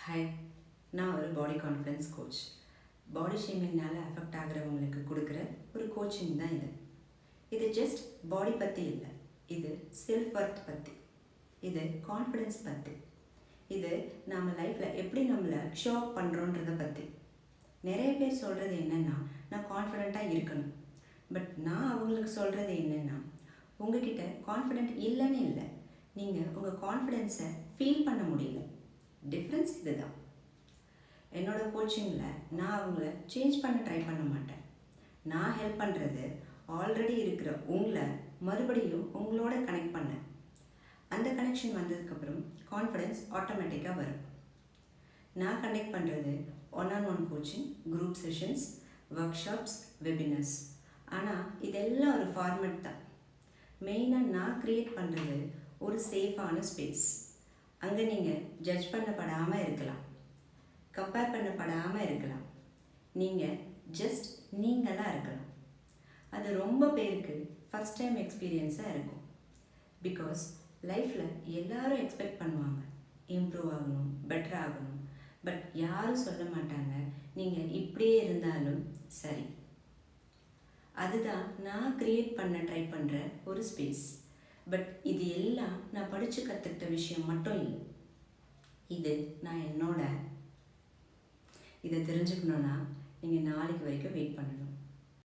Hi, நான் ஒரு பாடி confidence coach. பாடி ஷேமிங்னால் affect ஆகிறவங்களுக்கு கொடுக்குற ஒரு கோச்சிங் தான் இது. இது ஜஸ்ட் பாடி பற்றி இல்லை, இது செல்ஃப் ஒர்த் பற்றி, இது கான்ஃபிடென்ஸ் பற்றி, இது நம்ம லைஃப்பில் எப்படி நம்மளை ஷோ அப் பண்ணுறோன்றதை பற்றி. நிறைய பேர் சொல்கிறது என்னென்னா, நான் கான்ஃபிடெண்ட்டாக இருக்கணும். பட் நான் அவங்களுக்கு சொல்கிறது என்னென்னா, உங்ககிட்ட கான்ஃபிடென்ட் இல்லைன்னு இல்லை, நீங்கள் உங்கள் கான்ஃபிடென்ஸை ஃபீல் பண்ண முடியல. டிஃப்ரென்ஸ் இதுதான். என்னோடய கோச்சிங்கில் நான் அவங்கள சேஞ்ச் பண்ண ட்ரை பண்ண மாட்டேன். நான் ஹெல்ப் பண்ணுறது ஆல்ரெடி இருக்கிற உங்களை மறுபடியும் உங்களோட கனெக்ட் பண்ணேன். அந்த கனெக்ஷன் வந்ததுக்கப்புறம் கான்ஃபிடென்ஸ் ஆட்டோமேட்டிக்காக வரும். நான் கண்டக்ட் பண்ணுறது one on one coaching, group sessions, workshops, webinars. ஆனால் இதெல்லாம் ஒரு ஃபார்மேட் தான். மெயினாக நான் க்ரியேட் பண்ணுறது ஒரு சேஃபான ஸ்பேஸ். அங்கே நீங்கள் ஜட்ஜ் பண்ணப்படாமல் இருக்கலாம், கம்பேர் பண்ணப்படாமல் இருக்கலாம், நீங்கள் ஜஸ்ட் நீங்களாக இருக்கலாம். அது ரொம்ப பேருக்கு ஃபஸ்ட் டைம் எக்ஸ்பீரியன்ஸாக இருக்கும். பிகாஸ் லைஃப்பில் எல்லாரும் எக்ஸ்பெக்ட் பண்ணுவாங்க இம்ப்ரூவ் ஆகணும், பெட்டர் ஆகணும். பட் யாரும் சொல்ல மாட்டாங்க நீங்கள் இப்படியே இருந்தாலும் சரி. அதுதான் நான் க்ரியேட் பண்ண ட்ரை பண்ணுற ஒரு ஸ்பேஸ். பட் இது எல்லாம் நான் படித்து கற்றுக்கிட்ட விஷயம் மட்டும் இல்லை. இது நான் இதை தெரிஞ்சுக்கணுன்னா நீங்கள் நாளைக்கு வரைக்கும் வெயிட் பண்ணணும்.